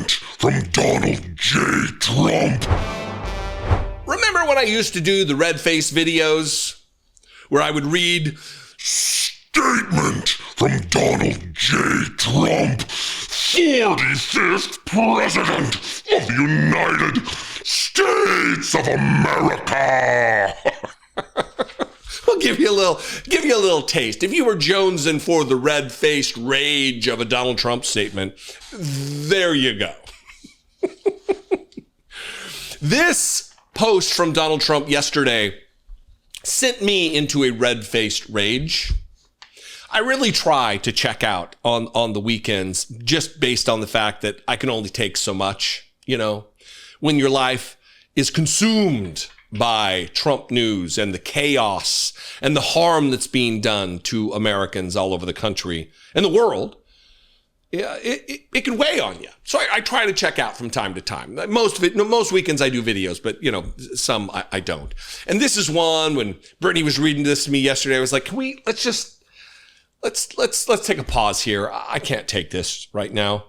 Terminate from Donald J. Trump. Remember when I used to do the red face videos where I would read Statement from Donald J. Trump, 45th President of the United States of America. We'll give you a little taste. If you were jonesing for the red-faced rage of a Donald Trump statement, there you go. This post from Donald Trump yesterday sent me into a red-faced rage. I really try to check out on the weekends just based on the fact that I can only take so much, when your life is consumed by Trump news and the chaos and the harm that's being done to Americans all over the country and the world. Yeah, it can weigh on you. So I try to check out from time to time. Most weekends I do videos, but some I don't. And this is one when Brittany was reading this to me yesterday. I was like, let's take a pause here. I can't take this right now.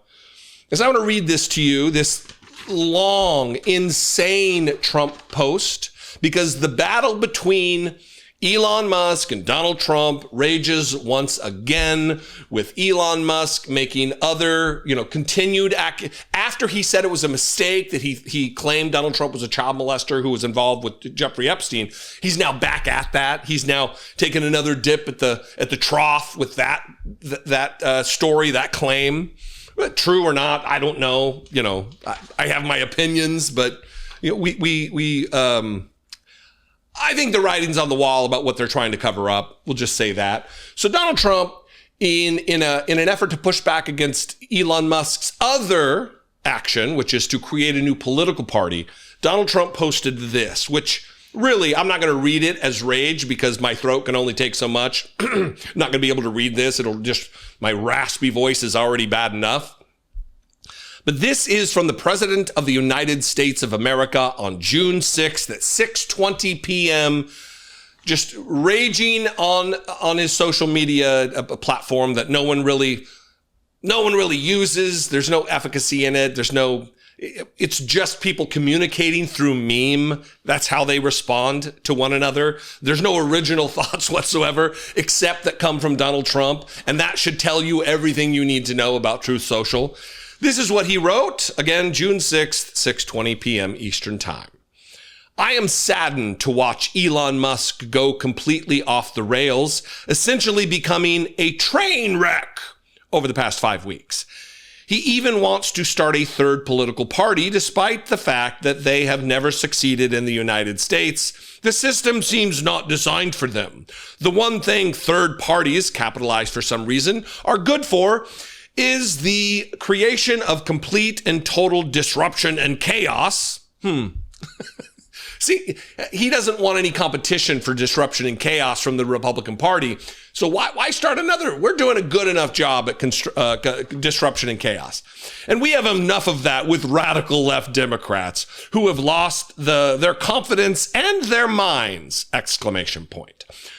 Because I want to read this to you, this long, insane Trump post, because the battle between Elon Musk and Donald Trump rages once again, with Elon Musk making other, continued after he said it was a mistake that he claimed Donald Trump was a child molester who was involved with Jeffrey Epstein. He's now back at that. He's now taken another dip at the trough with that story, that claim. True or not, I don't know. I have my opinions, but I think the writing's on the wall about what they're trying to cover up. We'll just say that. So Donald Trump, in an effort to push back against Elon Musk's other action, which is to create a new political party, Donald Trump posted this, which really, I'm not going to read it as rage because my throat can only take so much. I'm not going to be able to read this. My raspy voice is already bad enough. But this is from the President of the United States of America on June 6th at 6:20 p.m., just raging on his social media, a platform that no one really uses. There's no efficacy in it. It's just people communicating through meme. That's how they respond to one another. There's no original thoughts whatsoever, except that come from Donald Trump. And that should tell you everything you need to know about Truth Social. This is what he wrote, again, June 6th, 6:20 p.m. Eastern Time. I am saddened to watch Elon Musk go completely off the rails, essentially becoming a train wreck over the past 5 weeks. He even wants to start a third political party, despite the fact that they have never succeeded in the United States. The system seems not designed for them. The one thing third parties, capitalized for some reason, are good for is the creation of complete and total disruption and chaos. See, he doesn't want any competition for disruption and chaos from the Republican Party. So why start another? We're doing a good enough job at disruption and chaos. And we have enough of that with radical left Democrats who have lost their confidence and their minds, !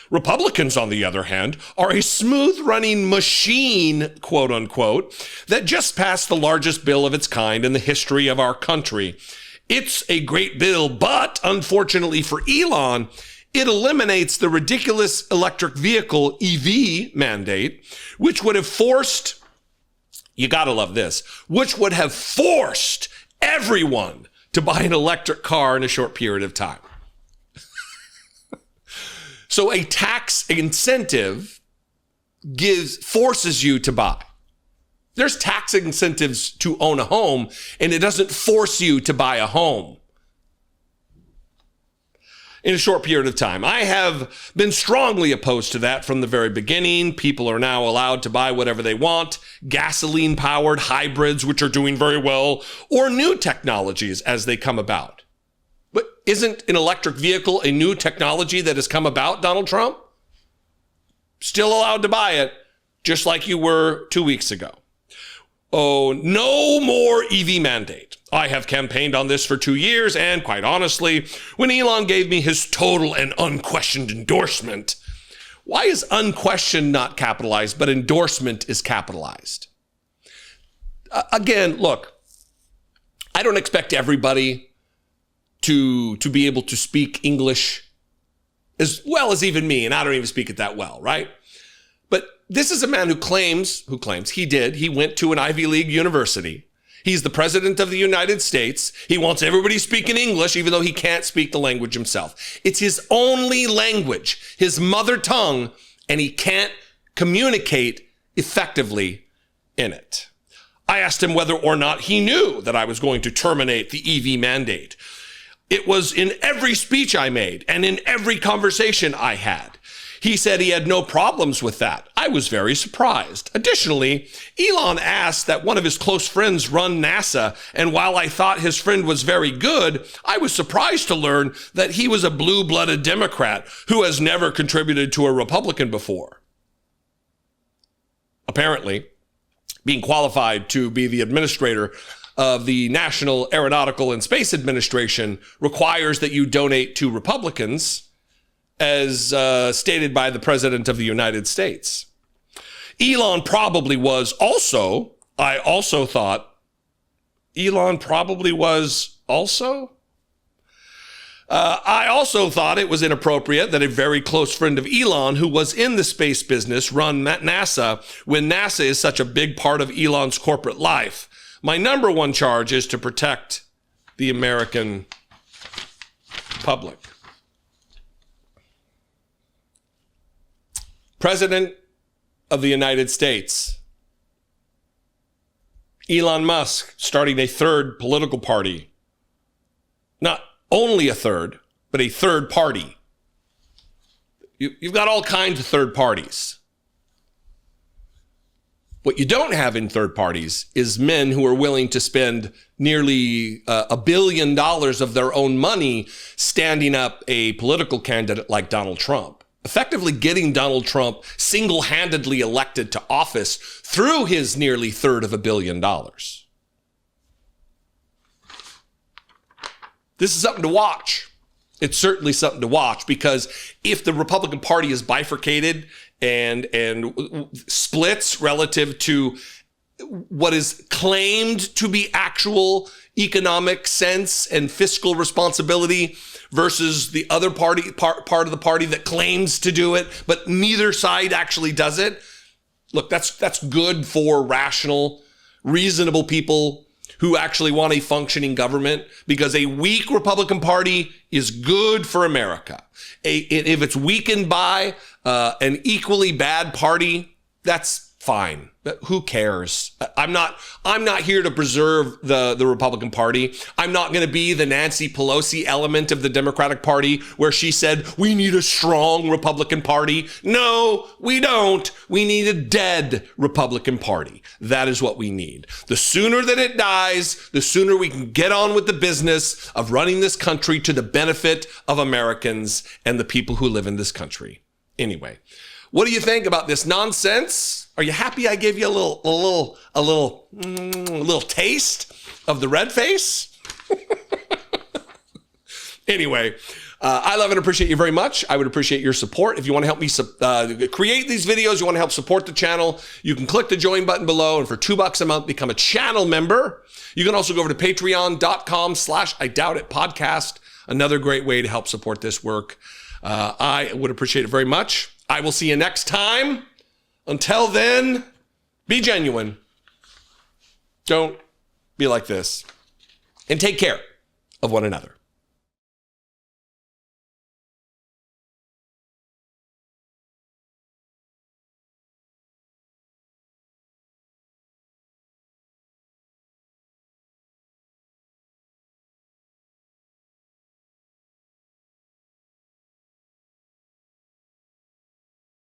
Republicans, on the other hand, are a smooth-running machine, quote unquote, that just passed the largest bill of its kind in the history of our country. It's a great bill, but unfortunately for Elon, it eliminates the ridiculous electric vehicle EV mandate, which would have forced, you gotta love this, which would have forced everyone to buy an electric car in a short period of time. So a tax incentive forces you to buy. There's tax incentives to own a home, and it doesn't force you to buy a home in a short period of time. I have been strongly opposed to that from the very beginning. People are now allowed to buy whatever they want, gasoline-powered hybrids, which are doing very well, or new technologies as they come about. But isn't an electric vehicle a new technology that has come about, Donald Trump? Still allowed to buy it, just like you were 2 weeks ago. Oh, no more EV mandate. I have campaigned on this for 2 years, and quite honestly, when Elon gave me his total and unquestioned endorsement, why is unquestioned not capitalized, but endorsement is capitalized? Again, look, I don't expect everybody to be able to speak English as well as even me, and I don't even speak it that well, right? But this is a man who claims he went to an Ivy League university. He's the president of the United States. He wants everybody speaking English, even though he can't speak the language himself. It's his only language, his mother tongue, and he can't communicate effectively in it. I asked him whether or not he knew that I was going to terminate the EV mandate. It was in every speech I made and in every conversation I had. He said he had no problems with that. I was very surprised. Additionally, Elon asked that one of his close friends run NASA, and while I thought his friend was very good, I was surprised to learn that he was a blue-blooded Democrat who has never contributed to a Republican before. Apparently, being qualified to be the administrator of the National Aeronautical and Space Administration requires that you donate to Republicans, as stated by the President of the United States. Elon probably was also, I also thought, Elon probably was also? I also thought it was inappropriate that a very close friend of Elon, who was in the space business, run NASA when NASA is such a big part of Elon's corporate life. My number one charge is to protect the American public. President of the United States, Elon Musk, starting a third political party. Not only a third, but a third party. You've got all kinds of third parties. What you don't have in third parties is men who are willing to spend nearly $1 billion of their own money standing up a political candidate like Donald Trump, effectively getting Donald Trump single-handedly elected to office through his nearly $350 million. This is something to watch. It's certainly something to watch, because if the Republican Party is bifurcated and splits relative to what is claimed to be actual economic sense and fiscal responsibility versus the other part of the party that claims to do it, but neither side actually does it. Look, that's good for rational, reasonable people who actually want a functioning government, because a weak Republican Party is good for America. If it's weakened by an equally bad party, that's fine. Who cares? I'm not here to preserve the Republican Party. I'm not going to be the Nancy Pelosi element of the Democratic Party where she said, we need a strong Republican Party. No, we don't. We need a dead Republican Party. That is what we need. The sooner that it dies, the sooner we can get on with the business of running this country to the benefit of Americans and the people who live in this country. Anyway, what do you think about this nonsense? Are you happy I gave you a little taste of the red face? Anyway, I love and appreciate you very much. I would appreciate your support. If you want to help me create these videos, you want to help support the channel, you can click the join button below, and for $2 a month, become a channel member. You can also go over to patreon.com/IDoubtIt podcast. Another great way to help support this work. I would appreciate it very much. I will see you next time. Until then, be genuine. Don't be like this. And take care of one another.